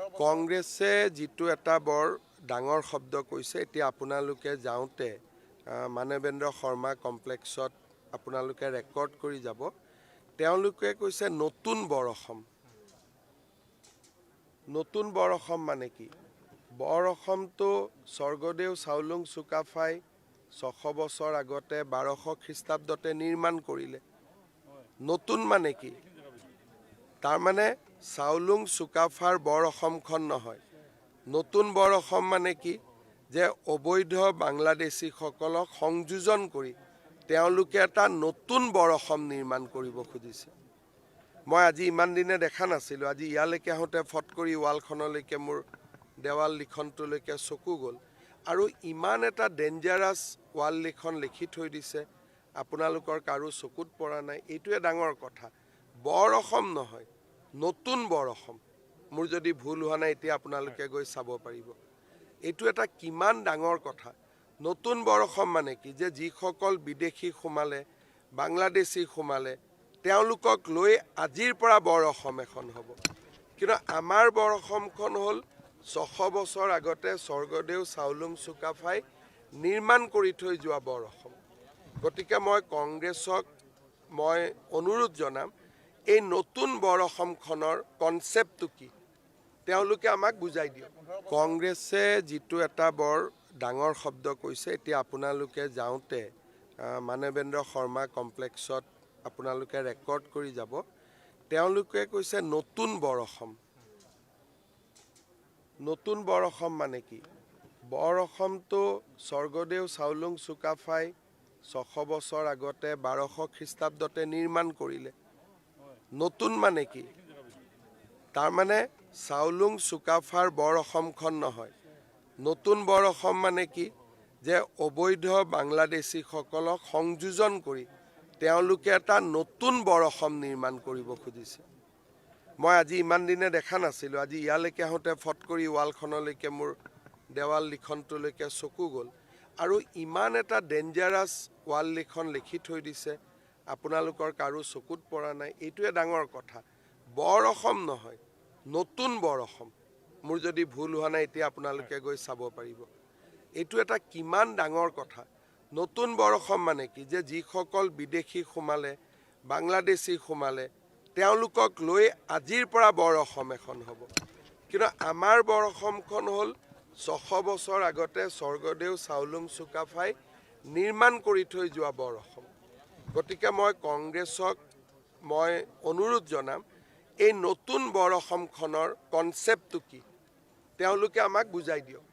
কংগ্ৰেছে যিটো এটা বৰ ডাঙৰ শব্দ কৈছে, এতিয়া আপোনালোকে যাওঁতে মানৱেন্দ্ৰ শৰ্মা কমপ্লেক্সত আপোনালোকে ৰেকৰ্ড কৰি যাব। তেওঁলোকে কৈছে নতুন বৰ অসম। নতুন বৰ অসম মানে কি? বৰ অসমটো স্বৰ্গদেউ চাওলুং চুকাফাই 600 বছৰ আগতে 1200 খ্ৰীষ্টাব্দতে নিৰ্মাণ কৰিলে। নতুন মানে কি? তাৰমানে চাওলুং চুকাফাৰ বৰ অসমখন নহয়। নতুন বৰ অসম মানে কি? যে অবৈধ বাংলাদেশীসকলক সংযোজন কৰি তেওঁলোকে এটা নতুন বৰ অসম নিৰ্মাণ কৰিব খুজিছে। মই আজি ইমান দিনে দেখা নাছিলোঁ। আজি ইয়ালৈকে আহোঁতে ফট কৰি ৱালখনলৈকে মোৰ দেৱাল লিখনটোলৈকে চকু গ'ল আৰু ইমান এটা ডেঞ্জাৰাছ ৱাল লিখন লিখি থৈ দিছে, আপোনালোকৰ কাৰো চকুত পৰা নাই। এইটোৱে ডাঙৰ কথা। বৰ অসম নহয়, নতুন বৰ অসম। মোৰ যদি ভুল হোৱা নাই, এতিয়া আপোনালোকে গৈ চাব পাৰিব। এইটো এটা কিমান ডাঙৰ কথা। নতুন বৰ অসম মানে কি? যে যিসকল বিদেশী সোমালে, বাংলাদেশী সোমালে, তেওঁলোকক লৈ আজিৰ পৰা বৰ অসম এখন হ'ব। কিন্তু আমাৰ বৰ অসমখন হ'ল 600 বছৰ আগতে স্বৰ্গদেউ চাওলুং চুকাফাই নিৰ্মাণ কৰি থৈ যোৱা বৰ অসম। গতিকে মই কংগ্ৰেছক অনুৰোধ জনাম, এই নতুন বৰ অসমখনৰ কনচেপ্টটো কি তেওঁলোকে আমাক বুজাই দিয়ক। কংগ্ৰেছে যিটো এটা বৰ ডাঙৰ শব্দ কৈছে, এতিয়া আপোনালোকে যাওঁতে মানৱেন্দ্ৰ শৰ্মা কমপ্লেক্সত আপোনালোকে ৰেকৰ্ড কৰি যাব। তেওঁলোকে কৈছে নতুন বৰ অসম। নতুন বৰ অসম মানে কি? বৰ অসমটো স্বৰ্গদেউ চাওলুং চুকাফাই 600 বছৰ আগতে 1200 খ্ৰীষ্টাব্দতে নিৰ্মাণ কৰিলে। নতুন মানে কি? তাৰমানে চাওলুং চুকাফাৰ বৰ অসমখন নহয়। নতুন বৰ অসম মানে কি? যে অবৈধ বাংলাদেশীসকলক সংযোজন কৰি তেওঁলোকে এটা নতুন বৰ অসম নিৰ্মাণ কৰিব খুজিছে। মই আজি ইমান দিনে দেখা নাছিলোঁ। আজি ইয়ালৈকে আহোঁতে ফট কৰি ৱালখনলৈকে মোৰ দেৱাল লিখনটোলৈকে চকু গ'ল আৰু ইমান এটা ডেঞ্জাৰাছ ৱাল লিখন লিখি থৈ দিছে, আপোনালোকৰ কাৰো চকুত পৰা নাই। এইটোৱে ডাঙৰ কথা। বৰ অসম নহয়, নতুন বৰ অসম। মোৰ যদি ভুল হোৱা নাই, এতিয়া আপোনালোকে গৈ চাব পাৰিব। এইটো এটা কিমান ডাঙৰ কথা। নতুন বৰ অসম মানে কি? যে যিসকল বিদেশী সোমালে, বাংলাদেশী সোমালে, তেওঁলোকক লৈ আজিৰ পৰা বৰ অসম এখন হ'ব। কিন্তু আমাৰ বৰ অসমখন হ'ল 600 বছৰ আগতে স্বৰ্গদেউ চাওলুং চুকাফাই নিৰ্মাণ কৰি থৈ যোৱা বৰ অসম। গতিকে মই কংগ্ৰেছক অনুৰোধ জনাম, এই নতুন বৰ অসমখনৰ কনচেপ্টটো কি তেওঁলোকে আমাক বুজাই দিয়ক।